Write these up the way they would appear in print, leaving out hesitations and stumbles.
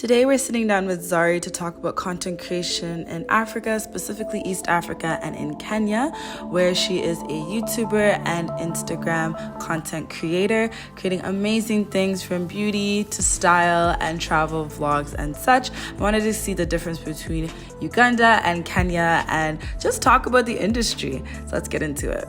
Today we're sitting down with Zari to talk about content creation in Africa, specifically East Africa and in Kenya, where she is a YouTuber and Instagram content creator, creating amazing things from beauty to style and travel vlogs and such. I wanted to see the difference between Uganda and Kenya and just talk about the industry. So let's get into it.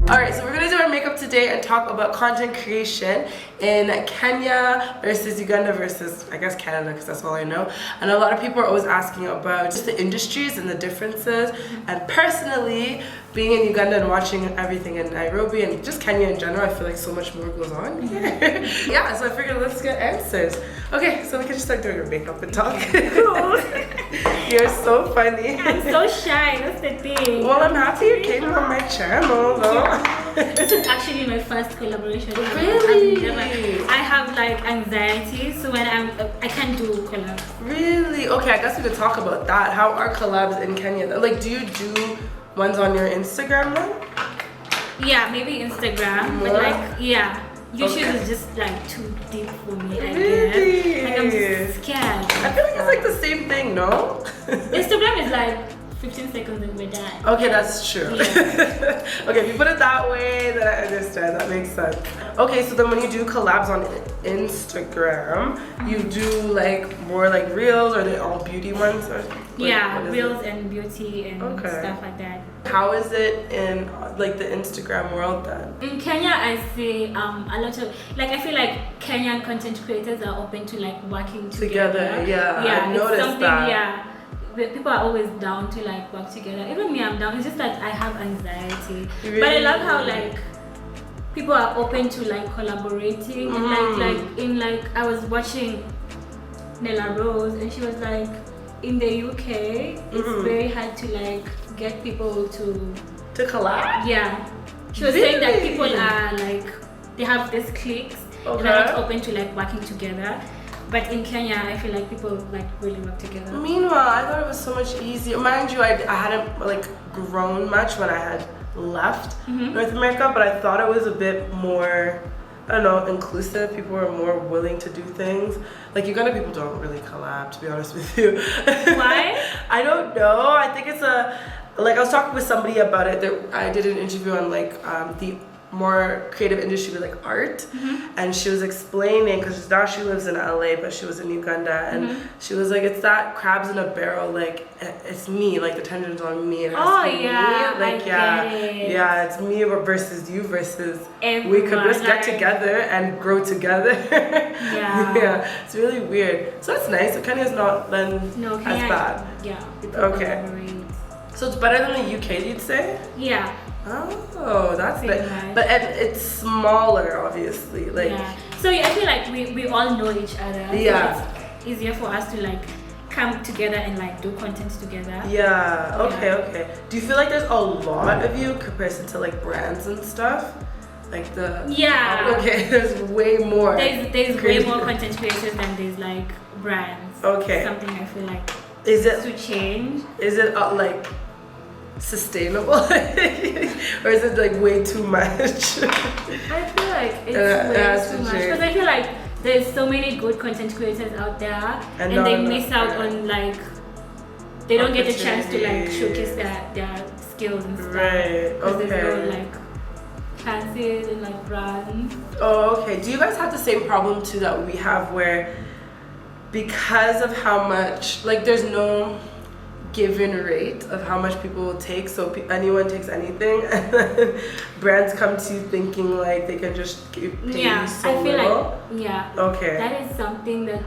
Alright, so we're going to do our makeup today and talk about content creation in Kenya versus Uganda versus, I guess, Canada, because that's all I know. And a lot of people are always asking about just the industries and the differences. And personally, being in Uganda and watching everything in Nairobi and just Kenya in general, I feel like so much more goes on here. Yeah, so I figured let's get answers. Okay, so we can just start doing your makeup and talk. Cool. You're so funny. I'm so shy, that's the thing. Well, I'm happy you came on my channel, though. This is actually my first collaboration. Really? I have like anxiety, so when I can't do collab. Really? Okay, I guess we could talk about that. How are collabs in Kenya? Like, do you do ones on your Instagram then? Yeah, maybe Instagram, but like, yeah. YouTube is just like too deep for me, I guess. Like, I'm just scared. I feel like it's like the same thing, no? Instagram is like 15 seconds and we're done. Okay, that's true. Yeah. Okay, if you put it that way, then I understand. That makes sense. Okay, so then when you do collabs on Instagram, you do like more like reels, or are they all beauty ones? Or yeah, reels and beauty and stuff like that. How is it in like the Instagram world then? In Kenya, I see a lot of like, I feel like Kenyan content creators are open to like working together. Yeah, I noticed that. Yeah. People are always down to like work together. Even me, I'm down. It's just that I have anxiety. Really? But I love how like people are open to like collaborating. And like I was watching Nella Rose, and she was like, in the UK, it's very hard to like get people to collab. Yeah, she was saying that people are like, they have these cliques and they're not open to like working together. But in Kenya, I feel like people like really work together. Meanwhile, I thought it was so much easier. Mind you, I hadn't like grown much when I had left North America, but I thought it was a bit more, I don't know, inclusive. People were more willing to do things. Like Uganda people don't really collab, to be honest with you. Why? I don't know. I think it's like I was talking with somebody about it. I did an interview on like the more creative industry with like art, and she was explaining, because now she lives in LA but she was in Uganda, and she was like, it's that crabs in a barrel, like it's me, like the tension's on me, and it has to be me. Like yeah, it's me versus you versus everyone. We could just get together and grow together. Yeah, it's really weird. So that's nice. So Kenya's not then as bad. Yeah. Okay. So it's better than the UK, you'd say? Yeah. Oh, that's nice. But it's smaller, obviously. Like, so I feel like we all know each other. Yeah. So it's easier for us to like come together and like do content together. Yeah. Okay. Do you feel like there's a lot of you compared to like brands and stuff? Like the Okay, there's way more. There's way more content creators than there's like brands. Okay. Something I feel like to change. Is it like sustainable or is it like way too much? I feel like it's way too much, because I feel like there's so many good content creators out there, and they miss out on like, they don't get a chance to like showcase their skills and stuff. Right. Okay. There's no like chances and like brands. Oh, okay. Do you guys have the same problem too that we have, where because of how much, like, there's no given rate of how much people will take, so anyone takes anything, and then brands come to you thinking like they can just pay you so I feel little? Like okay, that is something that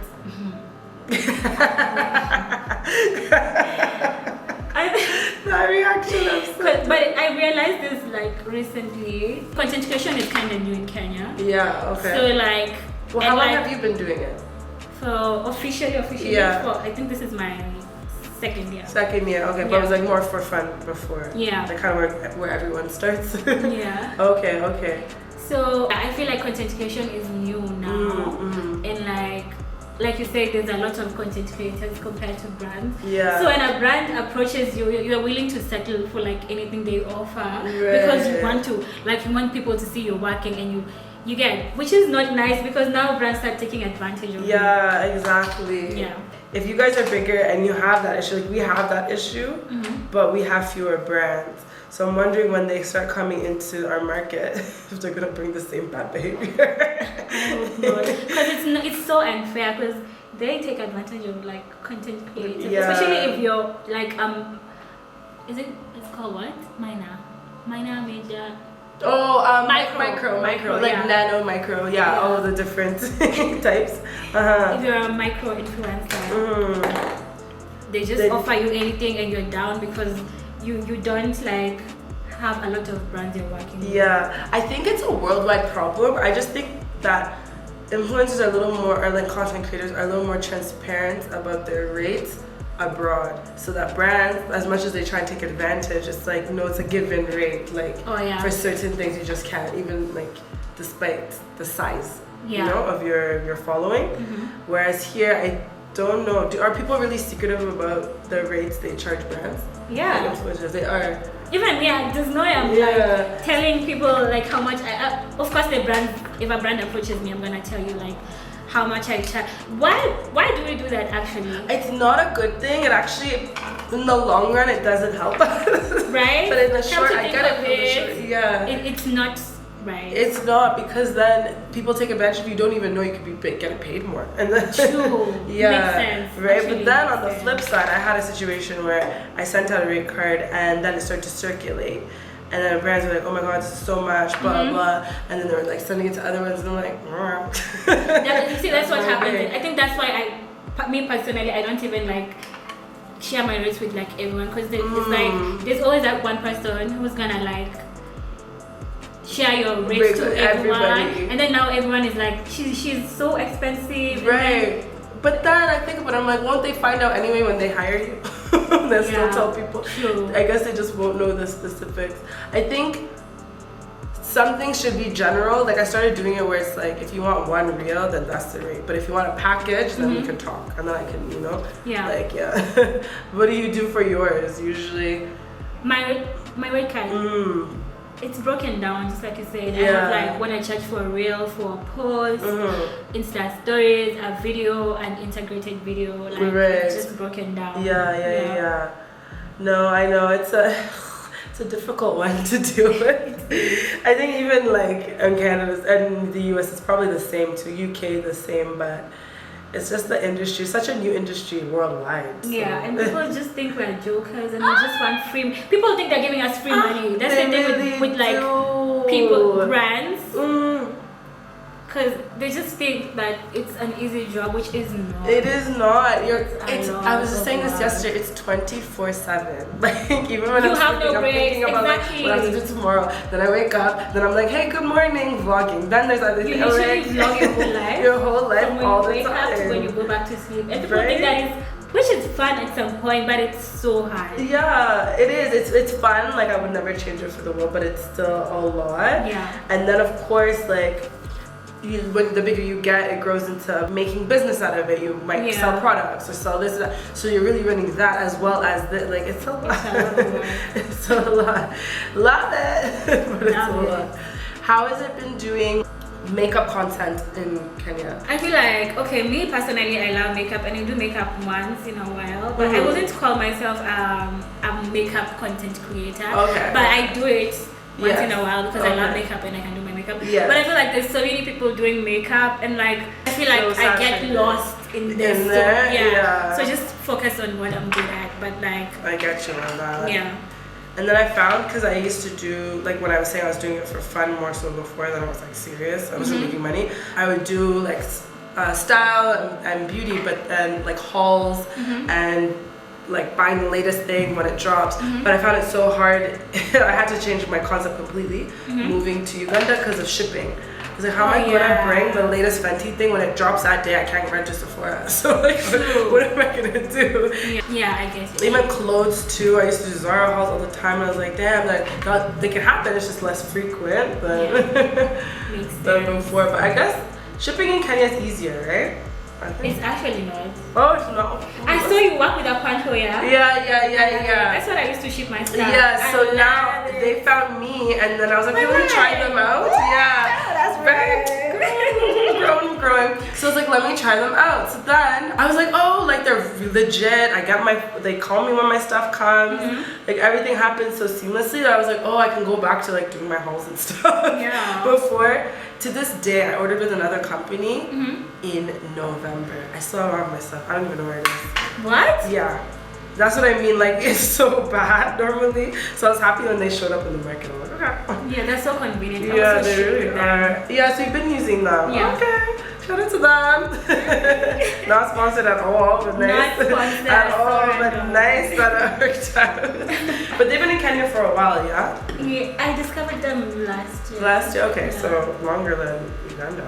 that reaction, but I realized this like recently. Content creation is kind of new in Kenya. Yeah. Okay. So like, well, how long have you been doing it? So officially, I think this is my second year. Okay, but it was like more for fun before. Yeah. Like kind of where everyone starts. Yeah. Okay. So I feel like content creation is new now, and like like you said, there's a lot of content creators compared to brands. Yeah. So when a brand approaches you, you're willing to settle for like anything they offer because you want to, like, you want people to see you're working, and you get, which is not nice because now brands start taking advantage of you. Yeah, exactly. Yeah. If you guys are bigger and you have that issue, like we have that issue, but we have fewer brands. So I'm wondering when they start coming into our market if they're gonna bring the same bad behavior. I hope not, because it's so unfair because they take advantage of like content creators, especially if you're like it's called what? Minor, major. Oh, micro, like nano, micro, all of the different types. If you're a micro influencer, they just offer you anything and you're down because you don't like have a lot of brands you're working with. Yeah, I think it's a worldwide problem. I just think that influencers are a little more, or like content creators are a little more transparent about their rates abroad, so that brands, as much as they try and take advantage, it's like, no, it's a given rate. Like for certain things you just can't, even like despite the size you know of your following. Whereas here, I don't know, are people really secretive about the rates they charge brands? Yeah, influencers, they are. Even there's no way I'm like telling people like how much of course the brand, if a brand approaches me, I'm gonna tell you like how much I charge. Why do we do that actually? It's not a good thing. It actually, in the long run, it doesn't help us. Right? But in the short, I get it. It's not right. It's not, because then people take advantage of you. Don't even know you could be getting paid more. And then, true. Makes sense. Right? Actually, but then on the flip side, I had a situation where I sent out a rate card and then it started to circulate. And then brands were like, oh my god, this is so much, blah, blah. And then they were like sending it to other ones, and I'm like, you see, that's what happens. I think that's why me personally, I don't even like share my rates with like everyone, because it's like, there's always that one person who's gonna like share your rates to everyone. And then now everyone is like, she's so expensive. Right. But then I think about it, I'm like, won't they find out anyway when they hire you? They still tell people. True. I guess they just won't know the specifics. I think something should be general. Like I started doing it where it's like, if you want one reel, then that's the rate. But if you want a package, then we can talk, and then I can, like What do you do for yours usually? My rate card. It's broken down, just like you said. I have like what I charge for a reel, for a post, Insta stories, a video, an integrated video. Like it's just broken down. Yeah. No, I know it's a difficult one to deal with. I think even like in Canada and the US, it's probably the same too. UK the same, but it's just the industry, such a new industry worldwide. So. Yeah, and people just think we're jokers and we just want free. People think they're giving us free money. That's the thing with like people, brands. Because they just think that it's an easy job, which is not. It is not. I was just saying this yesterday. It's 24/7. Like even when I'm sleeping, I'm thinking about like what I have to do tomorrow. Then I wake up. Then I'm like, hey, good morning, vlogging. Then there's other things. You literally vlog your whole life. Your whole life, from when all you the wake time. up to when you go back to sleep. And people think that is, which is fun at some point, but it's so hard. Yeah, it is. It's fun. Like I would never change it for the world, but it's still a lot. Yeah. And then of course, like. When the bigger you get, it grows into making business out of it. You might sell products or sell this and that. So you're really running that as well as like it's a lot. It's a lot. Love it. But it's a lot. How has it been doing makeup content in Kenya? I feel like, okay, me personally, I love makeup and I do makeup once in a while, but I wouldn't call myself a makeup content creator. Okay. But I do it once in a while because I love makeup and I can do my makeup. Yeah. But I feel like there's so many people doing makeup and like I feel like I get lost in this. So just focus on what I'm good at. But like I get you on that. Yeah. And then I found, because I used to do, like when I was saying I was doing it for fun more so before, then I was like serious, I was making money. I would do like style and beauty, but then like hauls and like buying the latest thing when it drops. But I found it so hard. I had to change my concept completely moving to Uganda because of shipping. I was like, how am I gonna bring the latest Fenty thing when it drops that day? I can't rent to Sephora. So like, what am I gonna do? Yeah, I guess. Even clothes too. I used to do Zara hauls all the time, and I was like, damn, like they can happen. It's just less frequent than before. But I guess shipping in Kenya is easier, right? I think. It's actually not. Oh, it's not. I saw you work with a Pancho, yeah? Yeah. That's what I used to ship my stuff. Yeah, so I now love it. they found me, and then I was like, let me try them out. Yeah. That's right. Growing. So I was like, let me try them out. So then I was like, oh, like they're legit. They call me when my stuff comes. Like everything happens so seamlessly that I was like, oh, I can go back to like doing my hauls and stuff. Yeah. Before, to this day, I ordered with another company in November. I still don't have my stuff. I don't even know where it is. What? Yeah. That's what I mean, like it's so bad normally. So I was happy when they showed up in the market. I'm like, okay. Yeah, that's so convenient. Yeah, they really are. Yeah, so you've been using them. Yeah. Okay. Shout out to them. Not sponsored at all, but nice. Not sponsored at all, but no. nice that it worked out. But they've been in Kenya for a while, yeah? Yeah, I discovered them last year. Last year? Okay, so longer than Uganda.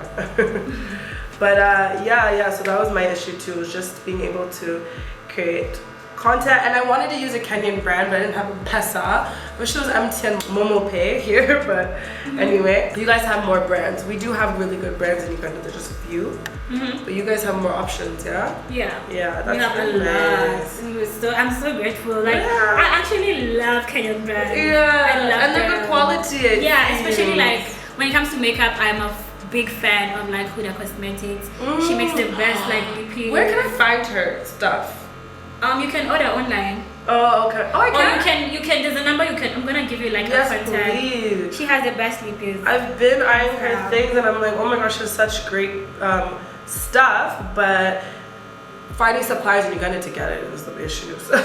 But yeah, so that was my issue too, was just being able to create content. And I wanted to use a Kenyan brand, but I didn't have a Pesa. Wish there was MTN Momo Pay here, but anyway, you guys have more brands. We do have really good brands in Uganda, there's just a few. But you guys have more options, yeah? Yeah, that's we have really nice. So I'm so grateful. Like Yeah. I actually love Kenyan brands. Yeah, I love and they're them. good quality. Yeah, especially like when it comes to makeup, I'm a big fan of like Huda Cosmetics. She makes the best like lippy. Where can I find her stuff? You can order online. Oh, okay. Oh, I can. Or you can. There's a number you can. I'm gonna give you like Yes, a contact. please. She has the best lippies. I've been eyeing her Yeah. things, and I'm like, oh my gosh, she has such great stuff, but finding supplies in Uganda to get it was the issue. So.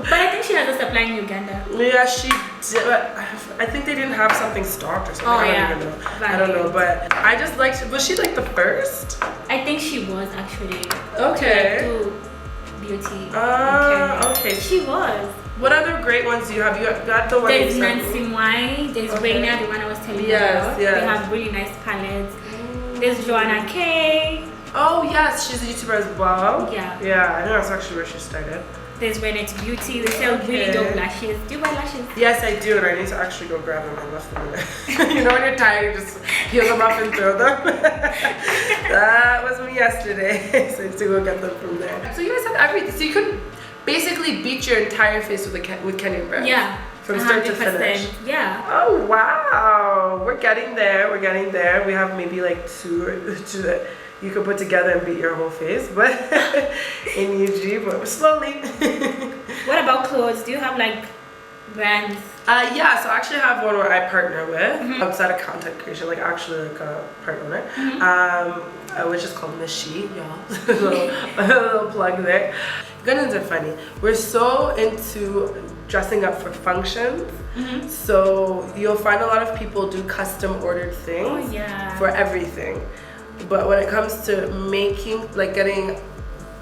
But I think she has a supply in Uganda. Yeah, she did. But I think they didn't have something stocked or something. Oh, I don't yeah. even know. I don't know, but I just liked. Was she like the first? I think she was actually. Okay. To, like, do beauty. Okay. She was. What other great ones do you have? You got the one. There's you sent Nancy me. Mai. There's Okay. Reina, the one I was telling you Yes, about. yes. They have really nice palettes. There's Joanna K. Oh yes, she's a YouTuber as well. Yeah. Yeah, I think that's actually where she started. There's Renette Beauty. They sell really dope lashes. Do you buy lashes? Yes, I do, and I need to actually go grab them. I left them there. You know when you're tired, you just peel them up and throw them. That was me yesterday. So I need to go get them from there. So you guys have everything. So you could basically beat your entire face with Kenyan brands. Yeah. From start to 100%. finish. Yeah. Oh wow, we're getting there. We have maybe like two that you could put together and beat your whole face, but in UG, but slowly. What about clothes? Do you have like brands? Yeah, so I actually have one where I partner with outside of content creation, like actually like a part owner, which is called Miss She, y'all. a little plug there. Ugandans are funny. We're so into dressing up for functions, so you'll find a lot of people do custom ordered things for everything. But when it comes to getting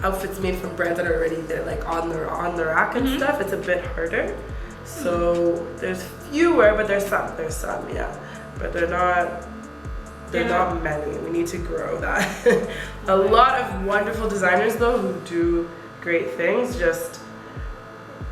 outfits made from brands that are already there, like on the rack and stuff, it's a bit harder. So there's fewer, but there's some, yeah. But they're not many. We need to grow that. A lot of wonderful designers though who do great things. Just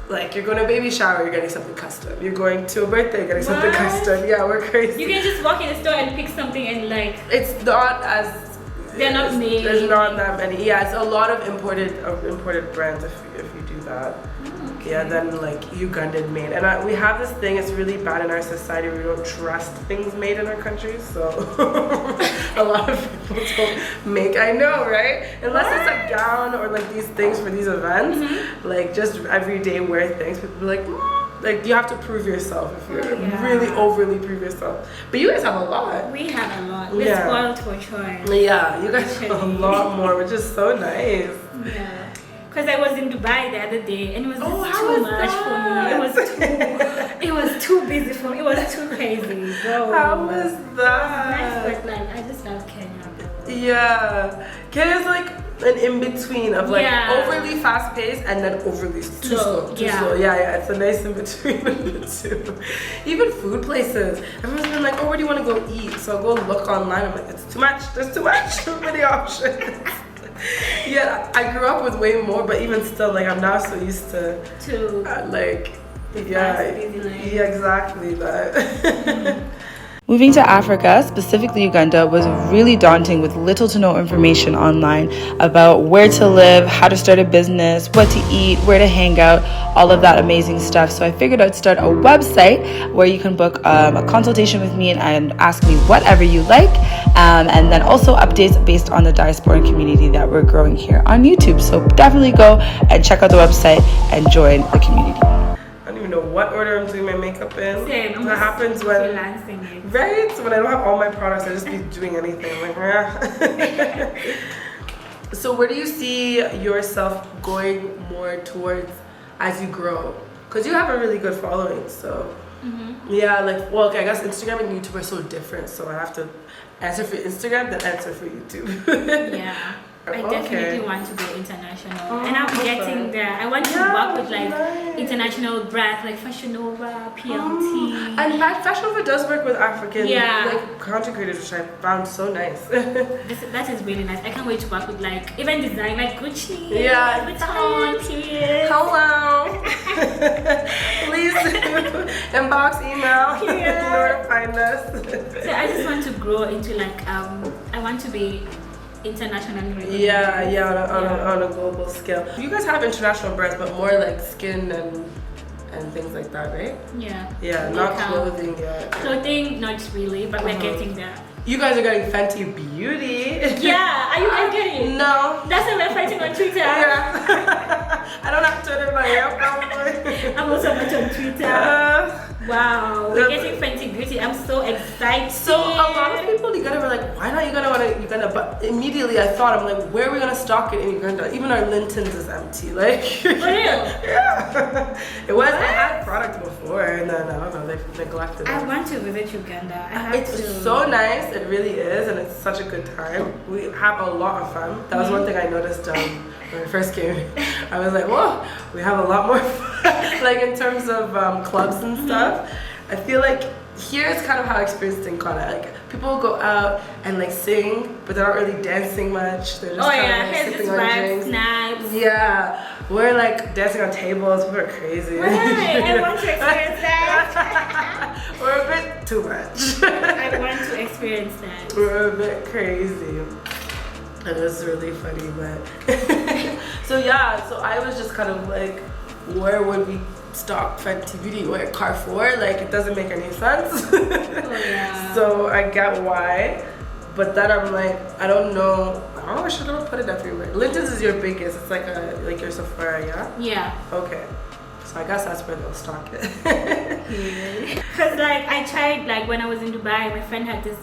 like you're going to a baby shower, you're getting something custom. You're going to a birthday, you're getting something custom. Yeah, we're crazy. You can just walk in the store and pick something and like. It's not as. They're not made. There's not that many. Yeah, it's a lot of imported brands if you do that. Okay. Yeah, then like Ugandan made. And we have this thing, it's really bad in our society. We don't trust things made in our country. So a lot of people don't make, I know, right? Unless it's a gown or like these things for these events, like just everyday wear things, people be like you have to prove yourself if you're really overly prove yourself. But you guys have a lot. We have a lot. We're spoiled for choice. Yeah, you guys have a lot more, which is so nice. Yeah. Because I was in Dubai the other day and it was too much for me. It was too busy for me. It was too crazy. Bro. How was that? Nice, but like I just love Kenya. Yeah. Kenya's like an in-between of like overly fast-paced and then overly too slow. Yeah, it's a nice in-between of the two. Even food places. Everyone's been like, oh, where do you want to go eat? So I'll go look online. I'm like, it's too much. There's too much. Too many options. Yeah, I grew up with way more, but even still, like I'm now so used to busy life. exactly that. Moving to Africa, specifically Uganda, was really daunting with little to no information online about where to live, how to start a business, what to eat, where to hang out, all of that amazing stuff. So I figured I'd start a website where you can book a consultation with me and ask me whatever you like, and then also updates based on the diaspora community that we're growing here on YouTube. So definitely go and check out the website and join the community. I don't even know what order I'm doing my makeup in. Same. That happens when, freelancing it. right? So when I don't have all my products, I just be doing anything. Like, yeah. So where do you see yourself going more towards as you grow? Because you have a really good following, so yeah, like, well, okay, I guess Instagram and YouTube are so different, so I have to answer for Instagram, then answer for YouTube. Yeah. I definitely want to go international, and I'm okay. getting there. I want to work with like international brands like Fashion Nova, PLT. And Fashion Nova does work with African like content creators, which I found so nice. That is really nice. I can't wait to work with like even design like Gucci. Yeah, Vuitton, period. Hello. Please inbox, email. You know where to find us. So I just want to grow into like I want to be internationally recognized. Yeah, on a global scale. You guys have international brands, but more like skin and things like that, right? Yeah, not clothing yet. Clothing, not really, but we're getting there. You guys are getting Fenty Beauty. Yeah, are you guys getting it? No. That's why we're fighting on Twitter. Yeah. I don't have Twitter, but yeah, probably. I'm also much on Twitter. Wow, we're getting Fenty Beauty. I'm so excited. So a lot of people in Uganda were like, why not Uganda? But immediately I thought, I'm like, where are we gonna stock it in Uganda? Even our Lintons is empty. Like, for real? Yeah. It was. I had product before, and then I don't know, they've neglected it. I want to visit Uganda. It's so nice. It really is, and it's such a good time. We have a lot of fun. That was one thing I noticed when I first came. I was like, whoa, we have a lot more fun. Like in terms of clubs and stuff. I feel like here is kind of how I experienced in Ghana. Like people go out and like sing, but they're not really dancing much. They're just kind of like sipping on drinks. Snaps. Yeah, we're like dancing on tables. We're crazy. Right, I want to experience that. We're a bit too much. I want to experience that. We're a bit crazy. It was really funny, but so yeah, so I was just kind of like, where would we stock Fenty Beauty? Where Carrefour? Like it doesn't make any sense. Oh, yeah. So I get why, but then I'm like, I don't know. I should have put it everywhere. Linton's is your biggest. It's like your Sephora, yeah. Yeah. Okay. So I guess that's where they'll stock it. Cause like I tried like when I was in Dubai, my friend had this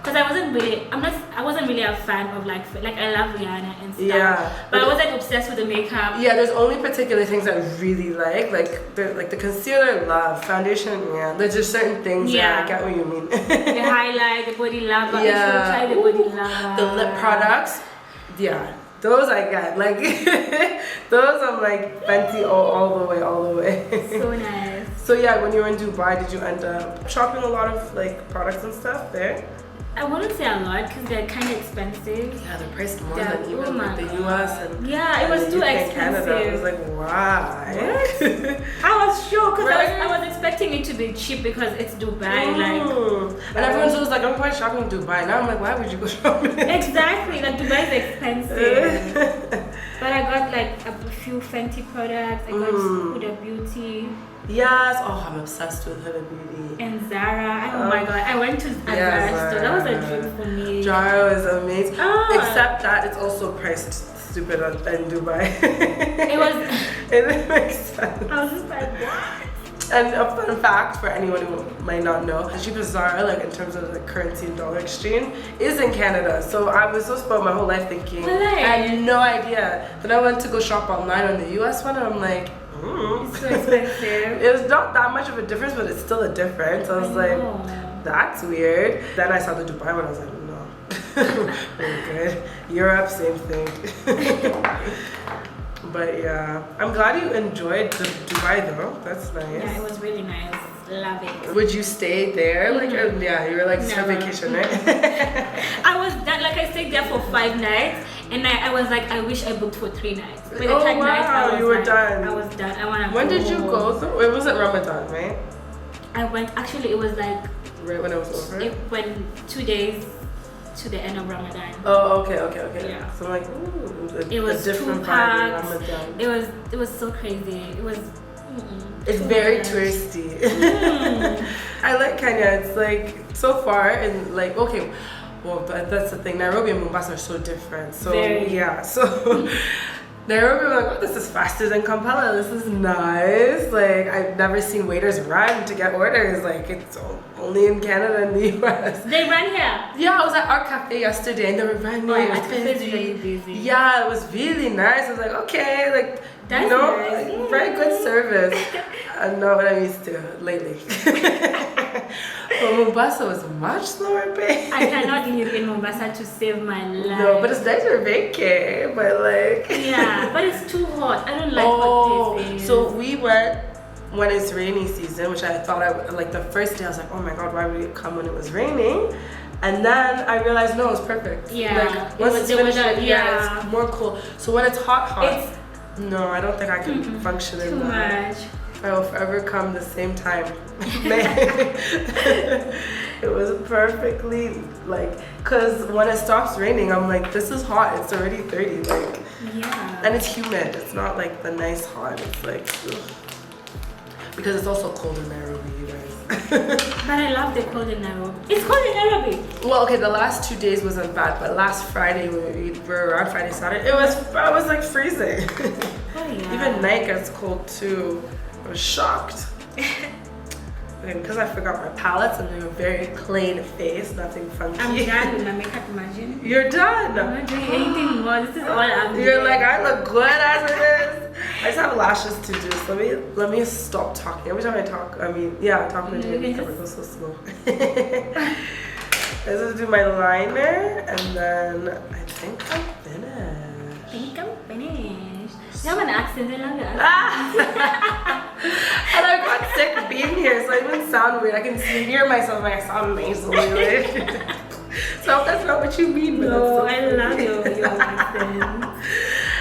cause I wasn't really a fan of like I love Rihanna and stuff. Yeah. But I wasn't obsessed with the makeup. Yeah, there's only particular things I really like the concealer, love, foundation, yeah. There's just certain things that I get what you mean. The highlight, the body lava. Yeah. Try the body lava. The lip products, yeah. Those I got, like, those I'm like Fenty all the way. So nice. So yeah, when you were in Dubai, did you end up shopping a lot of like products and stuff there? I wouldn't say a lot because they're kind of expensive. Yeah, they're priced more than even like the US and it was too expensive. Canada. I was like, why? What? I was shocked because I was expecting it to be cheap because it's Dubai. And everyone's always like, I'm going shopping in Dubai. Now I'm like, why would you go shopping? Exactly, like Dubai is expensive. But I got like a few Fenty products. I got Huda Beauty. Yes, oh, I'm obsessed with Huda Beauty. And Zara. Oh my god, I went to Zara store. That was a dream for me. Zara is amazing. Except that it's also priced stupid in Dubai. It makes sense. I was just like, what? And a fun fact for anyone who might not know, the cheapest Zara, like in terms of the currency and dollar exchange, is in Canada. So I was so spoiled my whole life thinking, I had no idea. Then I went to go shop online on the US one and I'm like, it's so expensive. It was not that much of a difference, but it's still a difference. I was like, that's weird. Then I saw the Dubai one, I was like, no, we're good. Europe, same thing. But yeah, I'm glad you enjoyed the Dubai though. That's nice. Yeah, it was really nice. Love it. Would you stay there? Like, yeah, you were like, it's vacation, right? I was done. Like, I stayed there for 5 nights, and I was like, I wish I booked for 3 nights. By the third night, you were done. I was done. I want to. When did you go? It wasn't Ramadan, right? I went. Actually, it was like right when it was over? When 2 days to the end of Ramadan. Oh, okay. Yeah. So I'm like, ooh, It was a different vibe packed. in Ramadan. It was so crazy. It was. It's too very much. touristy. I like Kenya. It's like so far and like okay. Well, that's the thing. Nairobi and Mombasa are so different. So Very. yeah. So Nairobi, we're like, oh, this is faster than Kampala. This is nice. Like I've never seen waiters run to get orders. Like it's only in Canada and the US. They ran here. Yeah, I was at our cafe yesterday and they were running. Oh, It our was cafe is busy. really busy. Yeah, it was really nice. I was like, okay, like That's you know, nice. like, very good service. I know what I'm used to lately. But Mombasa was much slower pace. I cannot live in Mombasa to save my life. No, but it's nice for vacay, but like Yeah, but it's too hot. I don't like hot places. So we went when it's rainy season, which I thought I would, like the first day I was like, oh my god, why would we come when it was raining? And then I realized no, it was perfect. Yeah, like once it's the finished, weather, yeah, it's more cool. So when it's hot, It's no, I don't think I can function in too that. much. I will forever come the same time. It was perfectly like, cause when it stops raining, I'm like, this is hot. It's already 30, like, Yeah. and it's humid. It's not like the nice hot. It's like, ugh. Because it's also cold in Nairobi, you guys. But I love the cold in Nairobi. It's cold in Nairobi. Well, okay, the last 2 days wasn't bad, but last Friday when we were around Friday, Saturday, I was like freezing. Oh yeah. Even night gets cold too. I was shocked. Okay, because I forgot my palettes and they're a very plain face, nothing funky. I'm done with my makeup, imagine. You're done. I'm not doing anything more. This is all I'm doing. You're like, I look good as it is. I just have lashes to do, so let me stop talking. Every time I talk, talking to doing makeup, it goes so slow. I just do my liner and then I think I'm finished. I think I'm finished. You have an accent, I love it. And I got sick being here, so I even sound weird. I can hear myself and I sound nasally. Like. So that's not what you mean, but No, that's I so love funny. your accent.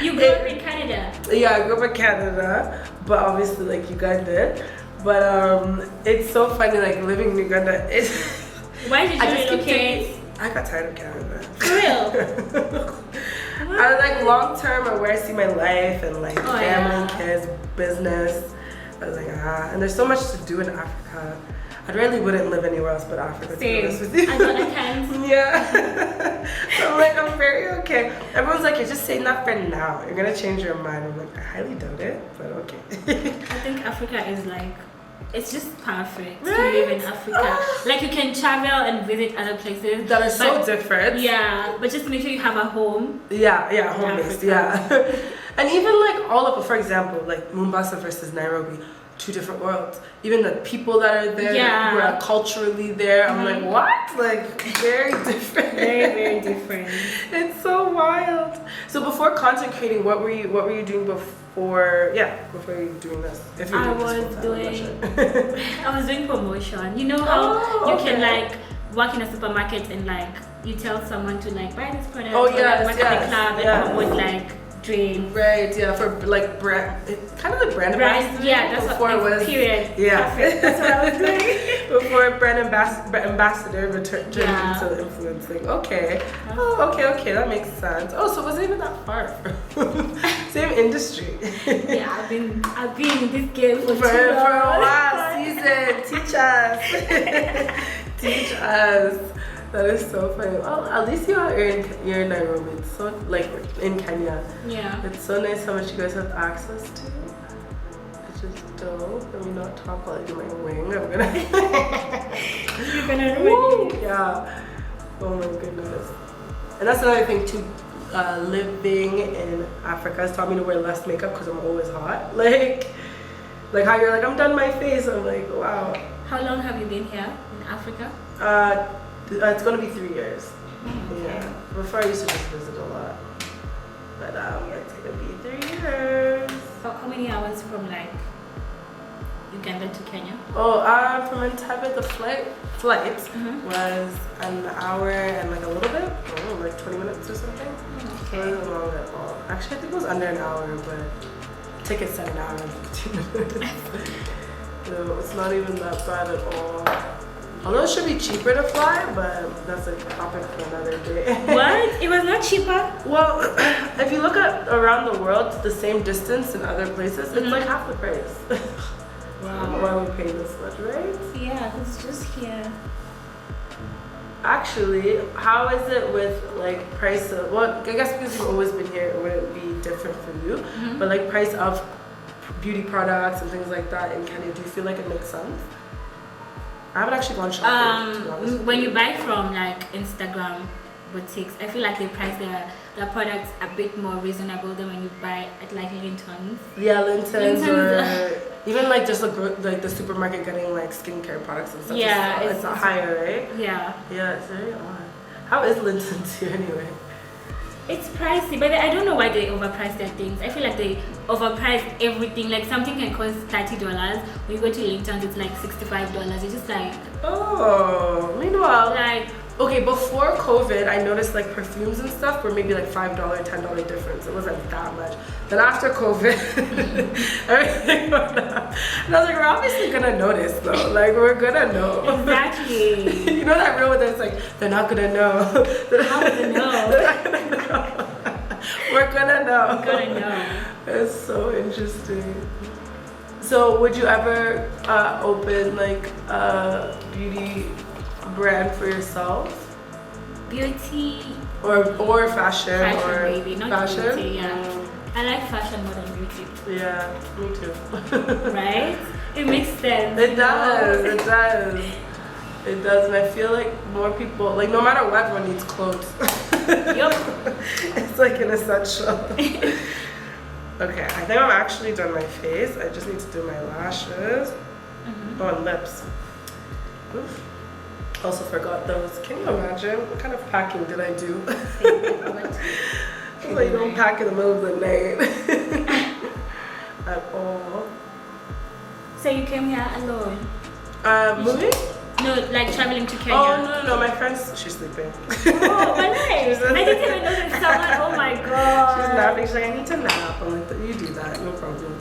You grew up in Canada. Yeah, I grew up in Canada, but obviously like Uganda. But it's so funny like living in Uganda. Why did you relocate? I got tired of Canada. For real? I like long term or where I see my life and like family, yeah. kids, business. I was like, and there's so much to do in Africa. I really wouldn't live anywhere else but Africa, to be honest with you. I got a chance. Yeah. So I'm like, I'm very okay. Everyone's like, you're just saying that for now. You're gonna change your mind. I'm like, I highly doubt it, but okay. I think Africa is like, it's just perfect Right? to live in Africa. Like you can travel and visit other places That are so but- different. Yeah, but just make sure you have a home. Yeah, home based, Africa. yeah. And even like all of, for example, like Mombasa versus Nairobi, two different worlds. Even the people that are there, Yeah. who are culturally there, I'm like, what? Like, very different. Very, very different. It's so wild. So before content creating, what were you doing before you were doing this? If you I were doing was this doing- full-time, I was doing promotion. You know how Oh, you can okay. like work in a supermarket and like you tell someone to like buy this product Oh, or yes, like work at yes, the club yeah. and promote like drinks. Right, yeah, for like brand, kind of like brand ambassador. Yeah, that's before what it was. period. Yeah. Perfect. That's what I was doing. Before brand ambassador turned Yeah. into influencing. Okay. Oh, okay, that makes sense. Oh, so it wasn't even that far. Same industry. Yeah, I've been in this game for For too long. a while, season. Teach us. Teach us. That is so funny. Well, at least you're in Nairobi. It's so like in Kenya. Yeah. It's so nice how much you guys have access to. It's just dope. Let me not talk while I do my wing. I'm gonna. You're gonna Woo! ruin it. Yeah. Oh my goodness. And that's another thing too. Living in Africa has taught me to wear less makeup because I'm always hot. Like how you're like, I'm done my face. I'm like, wow. How long have you been here in Africa? It's gonna be 3 years. Okay. Yeah. Before I used to just visit a lot. But it's gonna be 3 years. How many hours from like Uganda to Kenya? Oh, from Entebbe, the flight Mhm. was an hour and like a little bit, like 20 minutes or something. So it wasn't long at all. Actually, I think it was under an hour, but ticket said an hour and 15 minutes. So it's not even that bad at all. Although it should be cheaper to fly, but that's a topic for another day. What? It was not cheaper? Well, if you look at around the world, the same distance in other places, it's like half the price. Wow. Why we pay this much, right? Yeah, it's just here. Actually, how is it with like price of, well, I guess because you've always been here, it wouldn't be different for you, but like price of beauty products and things like that in Kenya, do you feel like it makes sense? I haven't actually gone shopping. To be honest with When you buy from like Instagram boutiques, I feel like they price their products a bit more reasonable than when you buy at like Linton's. Yeah, Linton's or even like just like the supermarket getting like skincare products and stuff. Yeah, it's not higher, right? Yeah. Yeah, it's very odd. How is Linton's here anyway? It's pricey, but I don't know why they overprice their things. I feel like they overprice everything. Like something can cost $30. When you go to Linton's, it's like $65. It's just like, oh, meanwhile, like, okay, before COVID, I noticed like perfumes and stuff were maybe like $5, $10 difference. It wasn't that much. Then after COVID, everything went up. And I was like, we're obviously gonna notice though. Like, we're gonna know. exactly. You know that reel where it's like, they're not gonna know. How would they know? They're not gonna know. We're gonna know. We're gonna know. It's so interesting. So, would you ever open like a beauty brand for yourself? Beauty. Or fashion, or maybe, not fashion? beauty, yeah. I like fashion more than beauty. Yeah, me too. Right? It makes sense. It does, it does. It does, and I feel like more people, like no matter what, everyone needs clothes. Yup. It's like an essential. Okay, I think I'm actually done my face. I just need to do my lashes. Oh, and lips. Oof. Also forgot those. Can you imagine? What kind of packing did I do? It's like you don't pack in the middle of the night. At all. So you came here alone? Moving? No, like traveling to Kenya. Oh, no, my friend's, she's sleeping. Oh, but nice. I didn't even know that someone, oh my god. She's napping, she's like, I need to nap. I'm like, you do that, no problem.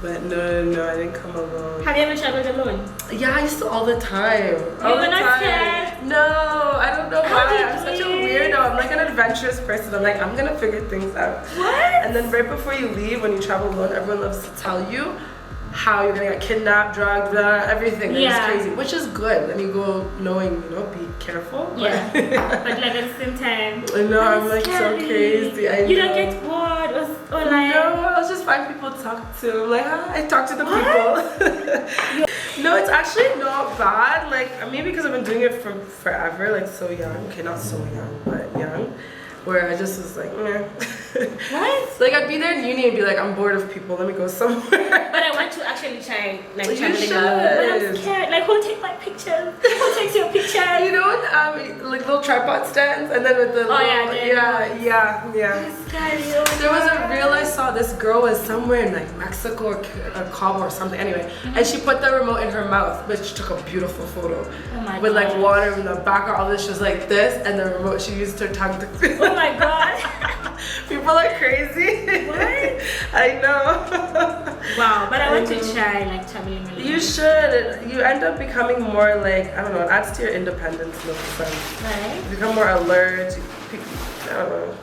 But no, I didn't come alone. Have you ever traveled alone? Yeah, I used to all the time. All the not time. scared? No, I don't know How why. did I'm such a you? weirdo. I'm like an adventurous person. I'm like, I'm gonna figure things out. What? And then right before you leave, when you travel alone, everyone loves to tell you how you're gonna get kidnapped, drugged, blah, everything. Yeah. It's crazy, which is good. Then you go knowing, be careful. Yeah. But like at the same time, I know, I'm like scary. so crazy. I You know. don't get bored or like. No, I'll just find people to talk to. I'm like, I talk to the people. No, it's actually not bad. Like, maybe because I've been doing it from forever, like so young. Okay, not so young, but young. Where I just was like, meh. What? Like, I'd be there in uni and be like, I'm bored of people, let me go somewhere. But I want to actually try like You traveling should. alone. But I'm scared. Like who'll take my pictures? Who takes your pictures? You know, like little tripod stands, and then with the yeah. It's scary. Oh There was a God. reel I saw. This girl was somewhere in like Mexico or Cabo or something. Anyway, and she put the remote in her mouth, but she took a beautiful photo Oh my with like God. water in the background. All this, she was like this, and the remote she used her tongue to. Oh my god. People are crazy. What? I know. Wow, but I want to try like traveling alone. You should. You end up becoming more like, I don't know, it adds to your independence in a sense. Right? You become more alert. I don't know.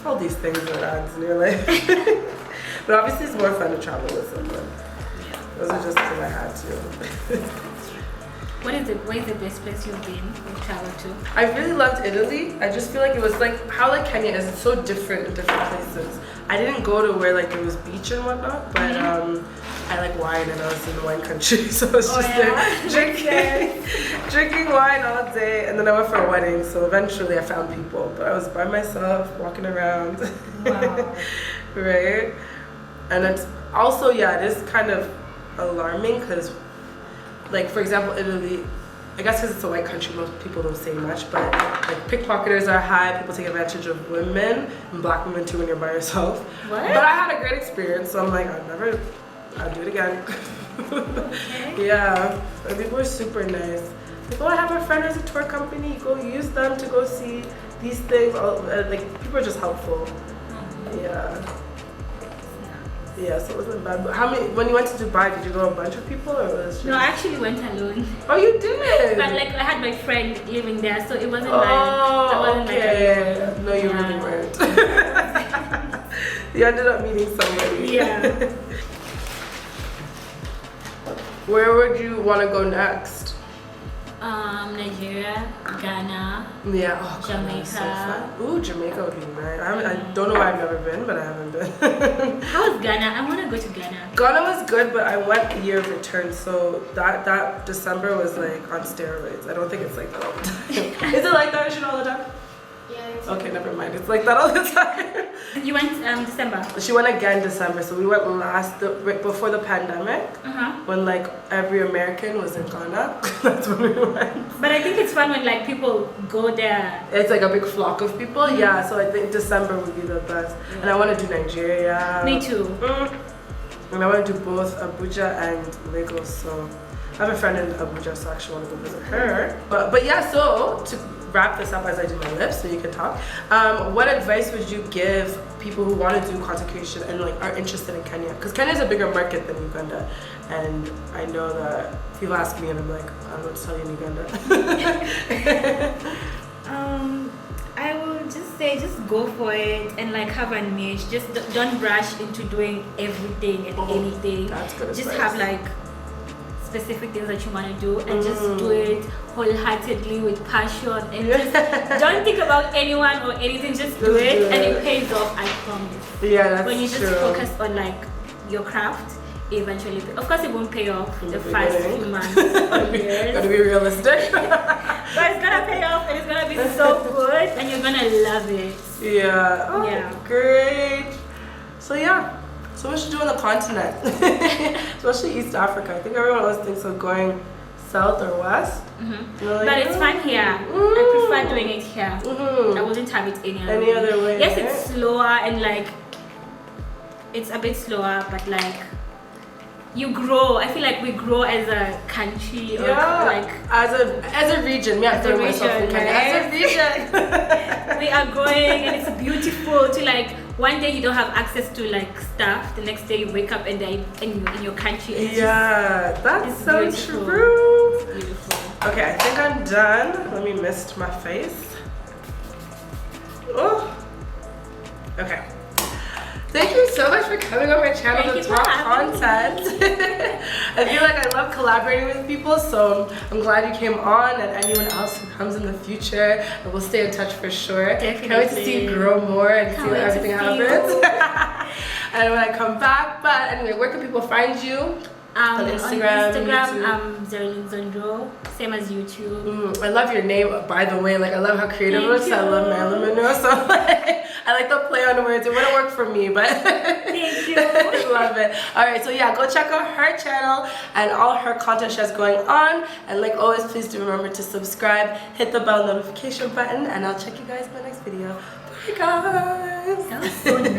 All these things that adds in your life. But obviously it's more fun to travel with someone. Those are just because I had to. Where is the best place you've been? You've traveled to? I really loved Italy. I just feel like it was like how like Kenya is. It's so different in different places. I didn't go to where like there was beach and whatnot, but I like wine and I was in a wine country, so I was just there drinking wine all day. And then I went for a wedding, so eventually I found people. But I was by myself walking around. Wow. Right? And it's also, it is kind of alarming because, like, for example, Italy, I guess because it's a white country, most people don't say much, but like pickpocketers are high, people take advantage of women, and black women too when you're by yourself. What? But I had a great experience, so I'm like, I'll do it again. Okay. Yeah, and people are super nice. Like, oh, I have a friend who's a tour company, go use them to go see these things. Like, people are just helpful. Yeah. Yeah, so it wasn't bad. But when you went to Dubai, did you go a bunch of people or was it No, I actually went alone. Oh, you did? But like I had my friend living there, so it wasn't Oh, like I wasn't okay. like alone. No, you really weren't. You ended up meeting somebody. Yeah. Where would you want to go next? Nigeria, Ghana. Yeah, oh God, Jamaica. so fun. Ooh, Jamaica would be nice. I don't know why I've never been, but I haven't been. How was Ghana? I want to go to Ghana. Ghana was good, but I went a year of return, so that December was like on steroids. I don't think it's like that all the time. Is it like that all the time? Yeah. Okay, never mind. It's like that all the time. You went December. She went again December, so we went right before the pandemic, when like every American was in Ghana. That's when we went. But I think it's fun when like people go there. It's like a big flock of people, yeah. So I think December would be the best. And I want to do Nigeria. Me too. And I want to do both Abuja and Lagos. So I have a friend in Abuja, so I actually want to go visit her. But yeah, so to wrap this up as I do my lips so you can talk, what advice would you give people who want to do content creation and like are interested in Kenya? Because Kenya is a bigger market than Uganda, and I know that people ask me and I'm like, I don't know what to tell you in Uganda. I will just say, just go for it and like have a niche. Just don't rush into doing everything and anything. That's good Just advice. have like specific things that you want to do and just do it wholeheartedly with passion and just don't think about anyone or anything. Just do it and it pays off. I promise. Yeah, that's when you just true. focus on like your craft, eventually, of course, it won't pay off In the the first beginning. few months or years. Gotta be realistic. But it's gonna pay off and it's gonna be so good and you're gonna love it. Yeah. Oh, Yeah. Great. So yeah. So what should do on the continent? Especially East Africa. I think everyone else thinks of going south or west. Like, But it's fun here. I prefer doing it here. I wouldn't have it any other way. Yes, right? it's slower and like it's a bit slower, but like you grow. I feel like we grow as a country or like as a region. Yeah, as a region, As a region. we are growing and it's beautiful to like one day you don't have access to like stuff, the next day you wake up and they're in your country. It's That's it's so beautiful. true. just beautiful. Okay, I think I'm done. Let me mist my face. Oh. Okay. Thank you so much for coming on my channel Thank to you for talk having content. I feel like I love collaborating with people, so I'm glad you came on, and anyone else who comes in the future, and we'll stay in touch for sure. Definitely. Can't wait to see you grow more and see what everything happens. And when I come back, but anyway, where can people find you? On Instagram, Zerlin Zondro, same as YouTube. I love your name, by the way. Like, I love how creative it looks. I love Marilyn Monroe, so like, I like the play on words. It wouldn't work for me, but Thank you. love it. All right, so yeah, go check out her channel and all her content she has going on. And like always, please do remember to subscribe, hit the bell notification button, and I'll check you guys in my next video. Bye, guys. That was so nice.